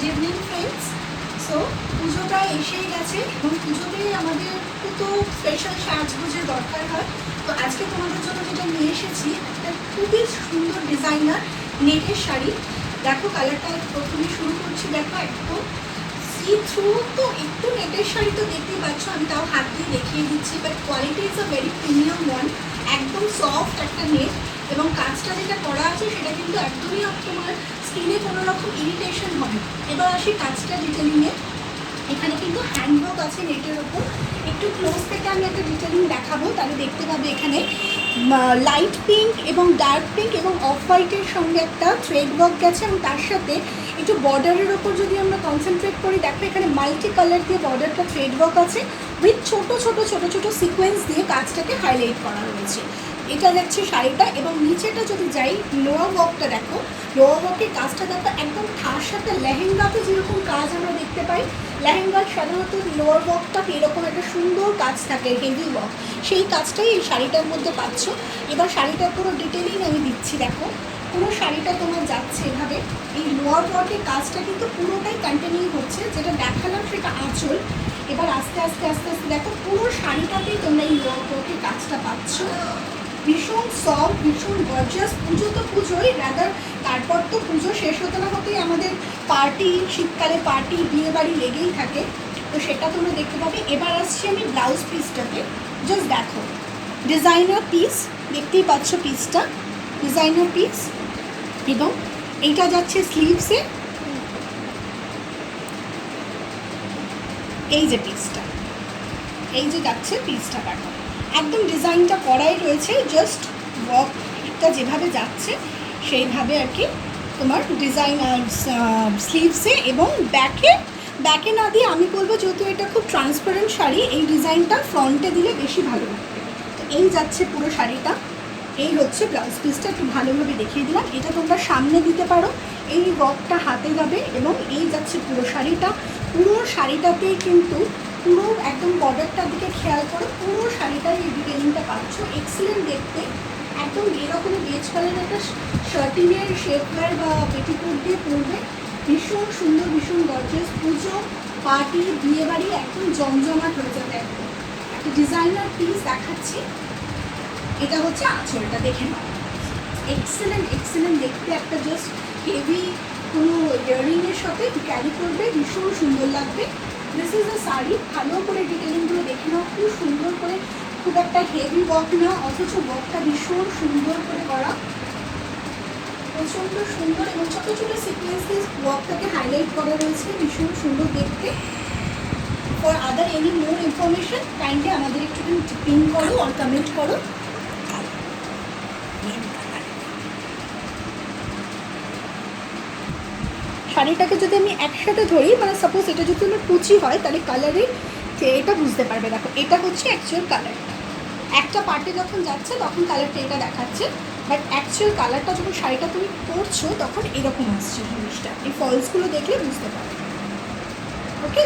Good evening friends. So পুজোটা এসেই গেছে এবং পুজোতে আমাদের তো স্পেশাল সাজগোজের দরকার হয়। তো আজকে তোমাদের জন্য যেটা নিয়ে এসেছি একটা খুবই সুন্দর ডিজাইনার নেটের শাড়ি। দেখো কালারটা প্রথমে শুরু করছি, দেখো একদম সি থ্রু, তো একটু নেটের শাড়ি তো দেখতেই পাচ্ছ, আমি তাও হাত দিয়ে দেখিয়ে দিচ্ছি, but quality is a very premium one. একদম সফট একটা নেট এবং কাজটা যেটা করা আছে সেটা কিন্তু একদমই তোমার স্কিনে কোনো রকম ইরিটেশন হবে। এবার আসি কাজটা ডিটেলিংয়ে। এখানে কিন্তু হ্যান্ডওয়ার্ক আছে নেটের ওপর। একটু ক্লোজ থেকে আমি একটা ডিটেলিং দেখাবো, তাহলে দেখতে পাবে এখানে লাইট পিঙ্ক এবং ডার্ক পিঙ্ক এবং অফ হোয়াইটের সঙ্গে একটা থ্রেড ওয়ার্ক গেছে এবং তার সাথে একটু বর্ডারের ওপর যদি আমরা কনসেন্ট্রেট করি, দেখো এখানে মাল্টি কালার দিয়ে বর্ডারটা থ্রেড ওয়ার্ক আছে উইথ ছোট ছোট ছোট ছোট সিকোয়েন্স দিয়ে কাজটাকে হাইলাইট করা রয়েছে। এটা দেখছে শাড়িটা। এবং নিচেটা যদি যাই, লোয়ার ওয়ার্কটা দেখো, লোয়ার ওয়ার্কের কাজটা দেখো একদম তার সাথে লেহেঙ্গাতে যেরকম কাজ আমরা দেখতে পাই, লেহেঙ্গার সাধারণত লোয়ার ওয়ার্কটা এরকম একটা সুন্দর কাজ থাকে, হেভি ওয়ার্ক, সেই কাজটাই এই শাড়িটার মধ্যে পাচ্ছ। এবার শাড়িটার পুরো ডিটেলিং আমি দিচ্ছি। দেখো পুরো শাড়িটা তোমার যাচ্ছে এভাবে, এই লোয়ার ওয়ার্কের কাজটা কিন্তু পুরোটাই কন্টিনিউ হচ্ছে, যেটা দেখালাম সেটা আঁচল। এবার আস্তে আস্তে আস্তে আস্তে দেখো পুরো শাড়িটাতেই তোমরা এই লোয়ার ওয়ার্কের কাজটা পাচ্ছ। ভীষণ সফট, ভীষণ গর্জিয়াস। পুজো তো পুজোই, রাদার তারপর তো পুজো শেষ হতে না হতেই আমাদের পার্টি, শীতকালে পার্টি, বিয়ে বাড়ি লেগেই থাকে, তো সেটা তোমরা দেখতে পাবে। এবার আসছি আমি ব্লাউজ পিসটাতে। জাস্ট দেখো ডিজাইনার পিস, দেখতেই পাচ্ছ পিসটা ডিজাইনার পিস, এবং এইটা যাচ্ছে স্লিভসে। এই যে পিসটা, এই যে যাচ্ছে পিসটা, দেখো একদম ডিজাইনটা করাই রয়েছে, জাস্ট ওয়ার্কটা যেভাবে যাচ্ছে সেইভাবে আর কি তোমার ডিজাইন স্লিভসে এবং ব্যাকে না দিয়ে আমি বলবো, যেহেতু এটা খুব ট্রান্সপারেন্ট শাড়ি, এই ডিজাইনটা ফ্রন্টে দিলে বেশি ভালো লাগবে। তো এই যাচ্ছে পুরো শাড়িটা, এই হচ্ছে ব্লাউজ পিসটা, একটু ভালোভাবে দেখিয়ে দিলাম। এটা তোমরা সামনে দিতে পারো, এই ওয়ার্কটা হাতে যাবে এবং এই যাচ্ছে পুরো শাড়িটা। পুরো শাড়িটাতেই কিন্তু পুরো একদম বর্ডারটার দিকে খেয়াল করো, পুরো শাড়িটার এই ডিটেলিংটা পাচ্ছ। এক্সিলেন্ট দেখতে, একদম এরকমই বেজ কালারের একটা শার্টিনের শেপওয়্যার বা পেটিকোট দিয়ে পরবে, ভীষণ সুন্দর, ভীষণ গর্জিয়াস। পুজো, পার্টি, বিয়েবাড়ি একদম জমজমাট হয়ে যাবে। একদম একটা ডিজাইনার পিস দেখাচ্ছি। এটা হচ্ছে আঁচলটা, দেখে নাও। এক্সেলেন্ট এক্সেলেন্ট দেখতে, একটা জাস্ট হেভি কোনো ইয়াররিংয়ের সাথে ক্যারি করবে, ভীষণ সুন্দর লাগবে। This is a sari. ভালো করে ডিটেলিংগুলো দেখে নাও, খুব সুন্দর করে, খুব একটা হেভি ওয়ার্ক না, অথচ ওয়ার্কটা ভীষণ সুন্দর করে করা, প্রচণ্ড সুন্দর এবং ছোটো ছোটো সিকোয়েন্স দিয়ে ওয়ার্কটাকে হাইলাইট করা রয়েছে, ভীষণ সুন্দর দেখতে। For other any more information kindly আমাদের একটুখানি পিন করো আর কমেন্ট করো। শাড়িটাকে যদি আমি একসাথে ধরি, মানে সাপোজ এটা যদি আমার কুচি হয়, তাহলে কালারের এটা বুঝতে পারবে। দেখো এটা হচ্ছে অ্যাকচুয়াল কালারটা, একটা পার্টে যখন যাচ্ছে তখন কালারটা এটা দেখাচ্ছে, বাট অ্যাকচুয়াল কালারটা যখন শাড়িটা তুমি পরছো তখন এরকম আসছে জিনিসটা। এই ফলসগুলো দেখলে বুঝতে পারবে। ওকে।